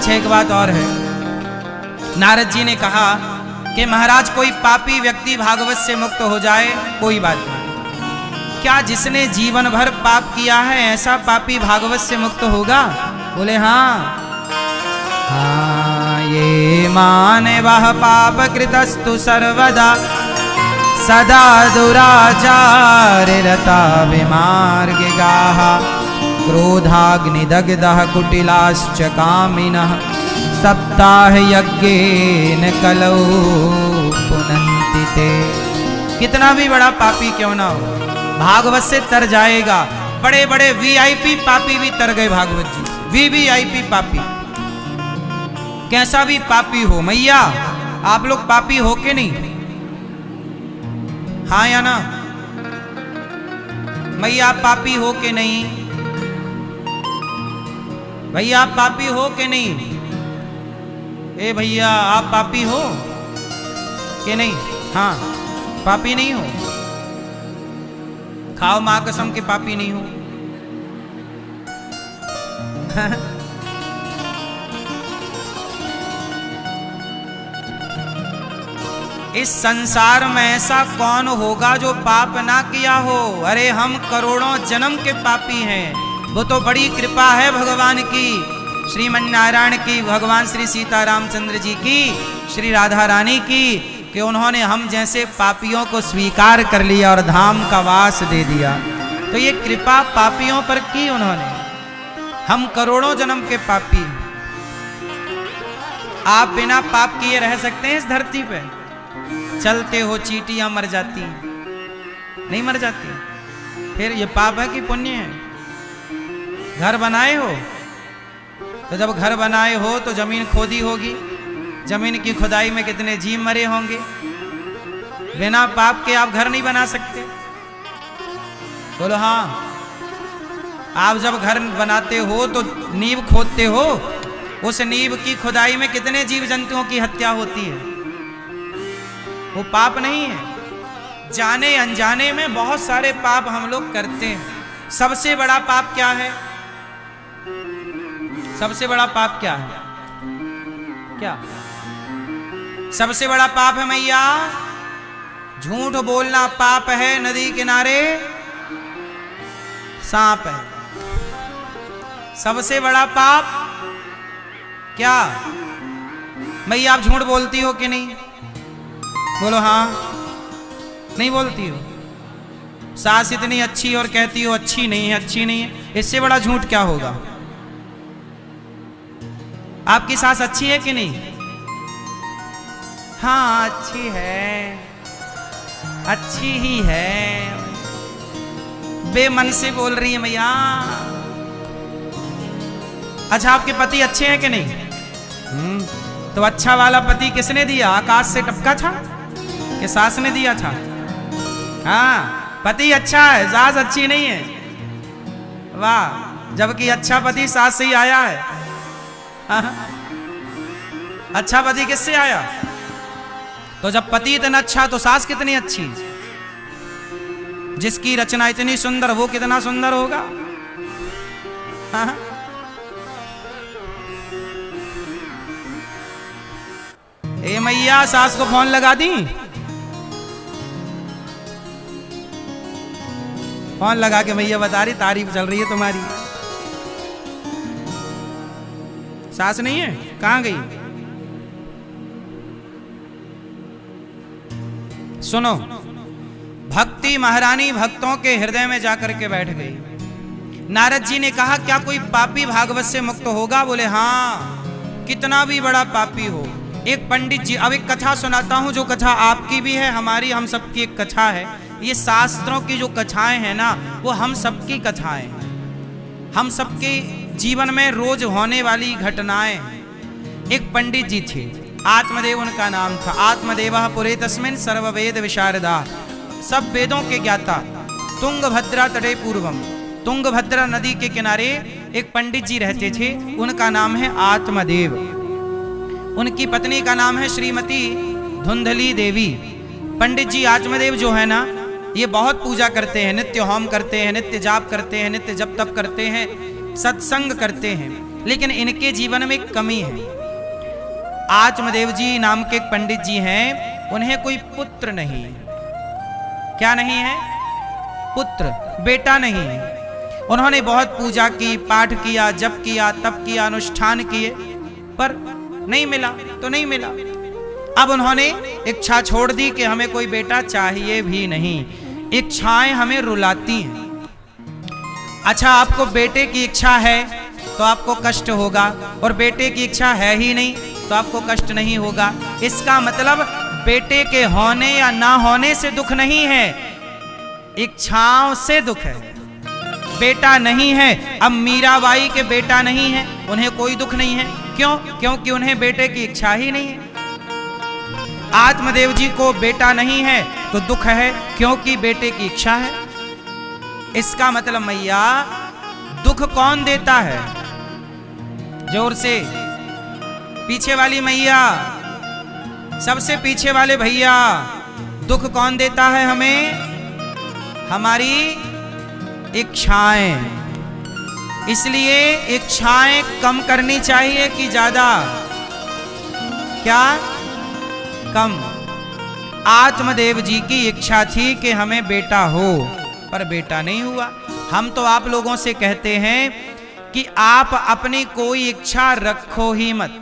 अच्छा एक बात और है, नारद जी ने कहा कि महाराज कोई पापी व्यक्ति भागवत से मुक्त हो जाए कोई बात नहीं, क्या जिसने जीवन भर पाप किया है ऐसा पापी भागवत से मुक्त होगा? बोले हाँ। हाँ ये माने वह पाप कृतस्तु सर्वदा सदा दुराचार रता विमार्ग गाहा क्रोधाग्निदग्धः कुटिलाश्च कामिनः सप्ताह यज्ञेन कलौ पुनन्ति ते। कितना भी बड़ा पापी क्यों ना हो भागवत से तर जाएगा। बड़े बड़े वीआईपी पापी भी तर गए भागवत जी से। वीआईपी पापी, कैसा भी पापी हो, मैया आप लोग पापी हो के नहीं? हाँ या ना? मैया आप पापी हो के नहीं? भैया आप पापी हो के नहीं? ए भैया आप पापी हो कि नहीं? हाँ पापी नहीं हो? खाओ मां कसम के पापी नहीं हो। इस संसार में ऐसा कौन होगा जो पाप ना किया हो? अरे हम करोड़ों जन्म के पापी हैं, वो तो बड़ी कृपा है भगवान की, श्रीमन नारायण की, भगवान श्री सीता रामचंद्र जी की, श्री राधा रानी की, कि उन्होंने हम जैसे पापियों को स्वीकार कर लिया और धाम का वास दे दिया। तो ये कृपा पापियों पर की उन्होंने। हम करोड़ों जन्म के पापी, आप बिना पाप किए रह सकते हैं इस धरती पे? चलते हो चींटियां मर जाती, नहीं मर जाती? फिर ये पाप है कि पुण्य है? घर बनाए हो तो जब घर बनाए हो तो जमीन खोदी होगी, जमीन की खुदाई में कितने जीव मरे होंगे। बिना पाप के आप घर नहीं बना सकते? बोलो हाँ। आप जब घर बनाते हो तो नींव खोदते हो, उस नींव की खुदाई में कितने जीव जंतुओं की हत्या होती है, वो पाप नहीं है? जाने अनजाने में बहुत सारे पाप हम लोग करते हैं। सबसे बड़ा पाप क्या है? सबसे बड़ा पाप क्या है? क्या सबसे बड़ा पाप है मैया? झूठ बोलना पाप है, नदी किनारे सांप है। सबसे बड़ा पाप क्या? मैया आप झूठ बोलती हो कि नहीं? बोलो हाँ। नहीं बोलती हो? सास इतनी अच्छी और कहती हो अच्छी नहीं है, अच्छी नहीं है, इससे बड़ा झूठ क्या होगा? आपकी सास अच्छी है कि नहीं? हाँ अच्छी है, अच्छी ही है, बेमन से बोल रही है मैया। अच्छा आपके पति अच्छे हैं कि नहीं? तो अच्छा वाला पति किसने दिया? आकाश से टपका था कि सास ने दिया था? हाँ पति अच्छा है, सास अच्छी नहीं है। वाह, जबकि अच्छा पति सास से ही आया है। अच्छा पति किससे आया? तो जब पति इतना अच्छा तो सास कितनी अच्छी। जिसकी रचना इतनी सुंदर वो कितना सुंदर होगा। ए मैया सास को फोन लगा दी? फोन लगा के मैया बता रही तारीफ चल रही है तुम्हारी। सास नहीं है, कहां गई? सुनो, भक्ति महारानी भक्तों के हृदय में जाकर के बैठ गई। नारद जी ने कहा क्या कोई पापी भागवत से मुक्त होगा? बोले हाँ, कितना भी बड़ा पापी हो। एक पंडित जी, अब एक कथा सुनाता हूं जो कथा आपकी भी है, हमारी, हम सबकी एक कथा है। ये शास्त्रों की जो कथाएं हैं ना, वो हम सबकी कथाएं हैं, हम सबके जीवन में रोज होने वाली घटनाएं। एक पंडित जी थे, आत्मदेव उनका नाम था। आत्मदेवः पुरे तस्मिन् सर्ववेद विशारदा, सब वेदों के ज्ञाता। तुंगभद्रा तटे पूर्वम, तुंगभद्रा नदी के किनारे एक पंडित जी रहते थे, उनका नाम है आत्मदेव। उनकी पत्नी का नाम है श्रीमती धुंधली देवी। पंडित जी आत्मदेव जो है ना, ये बहुत पूजा करते हैं, नित्य होम करते हैं, नित्य जाप करते हैं, नित्य जप तप करते हैं, सत्संग करते हैं। लेकिन इनके जीवन में कमी है। आत्मदेव जी नाम के एक पंडित जी हैं, उन्हें कोई पुत्र नहीं। क्या नहीं है? पुत्र, बेटा नहीं है। उन्होंने बहुत पूजा की, पाठ किया, जप किया, तप किया, अनुष्ठान किए, पर नहीं मिला तो नहीं मिला। अब उन्होंने इच्छा छोड़ दी कि हमें कोई बेटा चाहिए भी नहीं। इच्छाएं हमें रुलाती हैं। अच्छा, आपको बेटे की इच्छा है तो आपको कष्ट होगा, और बेटे की इच्छा है ही नहीं तो आपको कष्ट नहीं होगा। इसका मतलब बेटे के होने या ना होने से दुख नहीं है, इच्छाओं से दुख है। बेटा नहीं है, अब मीराबाई के बेटा नहीं है, उन्हें कोई दुख नहीं है। क्यों? क्योंकि उन्हें बेटे की इच्छा ही नहीं है। आत्मदेव जी को बेटा नहीं है तो दुख है, क्योंकि बेटे की इच्छा है। इसका मतलब मैया, दुख कौन देता है? जोर से, पीछे वाली मैया, सबसे पीछे वाले भैया, दुख कौन देता है हमें? हमारी इच्छाएं। इसलिए इच्छाएं कम करनी चाहिए कि ज्यादा? क्या? कम। आत्मदेव जी की इच्छा थी कि हमें बेटा हो, पर बेटा नहीं हुआ। हम तो आप लोगों से कहते हैं कि आप अपनी कोई इच्छा रखो ही मत।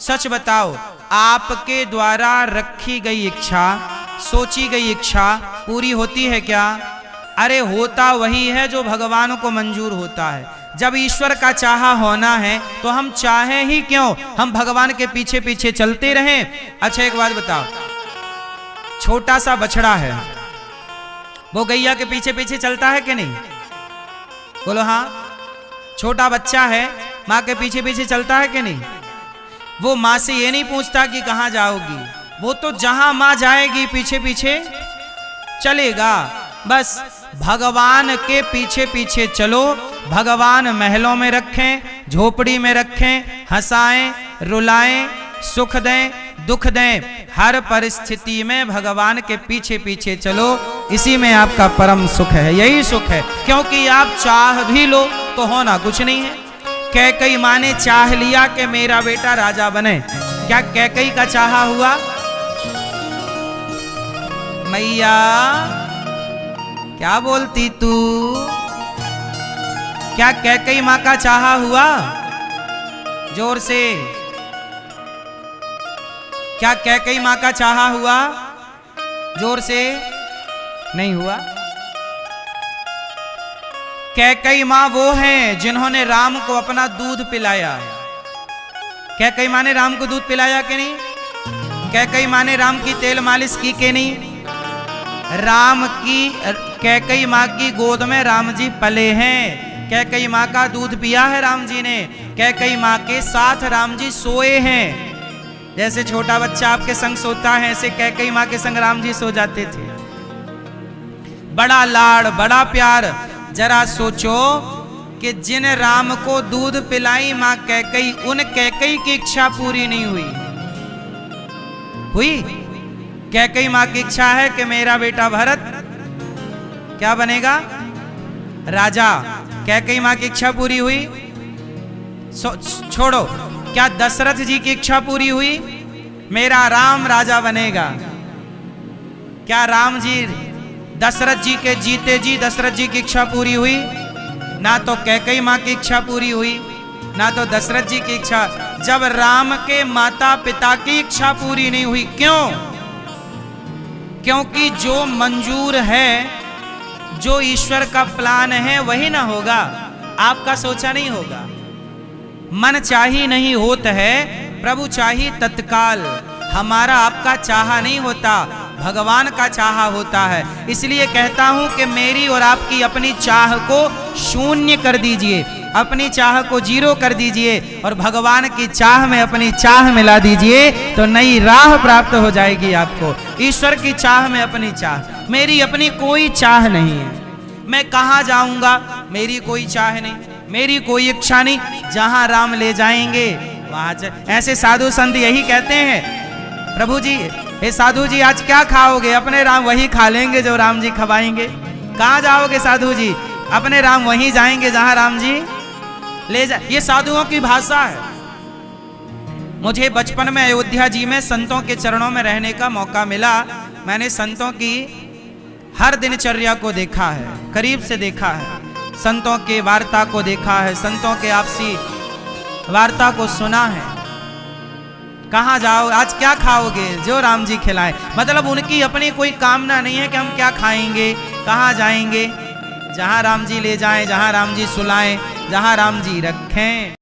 सच बताओ, आपके द्वारा रखी गई इच्छा, सोची गई इच्छा पूरी होती है क्या? अरे होता वही है जो भगवान को मंजूर होता है। जब ईश्वर का चाहा होना है तो हम चाहें ही क्यों, हम भगवान के पीछे पीछे चलते रहें। अच्छा, एक बात बताओ, छोटा सा बछड़ा है, वो गैया के पीछे पीछे चलता है कि नहीं? बोलो हाँ। छोटा बच्चा है, माँ के पीछे पीछे चलता है कि नहीं? वो माँ से ये नहीं पूछता कि कहाँ जाओगी, वो तो जहां माँ जाएगी पीछे पीछे चलेगा। बस भगवान के पीछे पीछे चलो। भगवान महलों में रखें, झोपड़ी में रखें, हंसाएं, रुलाएं, सुख दें, दुख दें, हर परिस्थिति में भगवान के पीछे पीछे चलो। इसी में आपका परम सुख है, यही सुख है। क्योंकि आप चाह भी लो तो होना कुछ नहीं है। कैकई माँ ने चाह लिया कि मेरा बेटा राजा बने, क्या कैकई का चाहा हुआ? मैया क्या बोलती तू? क्या कैकई माँ का चाहा हुआ? जोर से, क्या कैकई माँ का चाहा हुआ? जोर से, नहीं हुआ। कैकई माँ वो हैं जिन्होंने राम को अपना दूध पिलाया है। कैकई माँ ने राम को दूध पिलाया कि नहीं? कैकई माँ ने राम की तेल मालिश की कि नहीं? राम की, कैकई माँ की गोद में राम जी पले हैं। कैकई माँ का दूध पिया है राम जी ने। कैकई माँ के साथ राम जी सोए हैं। जैसे छोटा बच्चा आपके संग सोता है, ऐसे कैकई माँ के संग राम जी सो जाते थे। बड़ा लाड़, बड़ा प्यार। जरा सोचो कि जिन राम को दूध पिलाई माँ कैकई, उन कैकई की इच्छा पूरी नहीं हुई। हुई? कैकई माँ की इच्छा है कि मेरा बेटा भरत क्या बनेगा? राजा। कैकई माँ की इच्छा पूरी हुई? छोड़ो, क्या दशरथ जी की इच्छा पूरी हुई? मेरा राम राजा बनेगा। क्या राम जी, दशरथ जी के जीते जी दशरथ जी की इच्छा पूरी हुई? ना तो कैकई माँ की इच्छा पूरी हुई, ना तो दशरथ जी की इच्छा। जब राम के माता पिता की इच्छा पूरी नहीं हुई, क्यों? क्योंकि जो मंजूर है, जो ईश्वर का प्लान है वही ना होगा, आपका सोचा नहीं होगा। मन चाही नहीं होता है, प्रभु चाही तत्काल। हमारा आपका चाहा नहीं होता, भगवान का चाहा होता है। इसलिए कहता हूं कि मेरी और आपकी अपनी चाह को शून्य कर दीजिए, अपनी चाह को जीरो कर दीजिए और भगवान की चाह में अपनी चाह मिला दीजिए, तो नई राह प्राप्त हो जाएगी आपको। ईश्वर की चाह में अपनी चाह। मेरी अपनी कोई चाह नहीं है, मैं कहाँ जाऊंगा, मेरी कोई चाह नहीं, मेरी कोई इच्छा नहीं। जहां राम ले जाएंगे वहां। ऐसे साधु संत यही कहते हैं, प्रभु जी, हे साधु जी आज क्या खाओगे? अपने राम वही खा लेंगे जो राम जी खवाएंगे। कहाँ जाओगे साधु जी? अपने राम वहीं जाएंगे जहां राम जी ले जा, ये साधुओं की भाषा है। मुझे बचपन में अयोध्या जी में संतों के चरणों में रहने का मौका मिला। मैंने संतों की हर दिनचर्या को देखा है, करीब से देखा है, संतों के वार्ता को देखा है, संतों के आपसी वार्ता को सुना है। कहाँ जाओ, आज क्या खाओगे, जो राम जी खिलाए। मतलब उनकी अपनी कोई कामना नहीं है कि हम क्या खाएंगे, कहाँ जाएंगे। जहाँ राम जी ले जाएं, जहाँ राम जी सुलाएं, जहाँ राम जी रखें।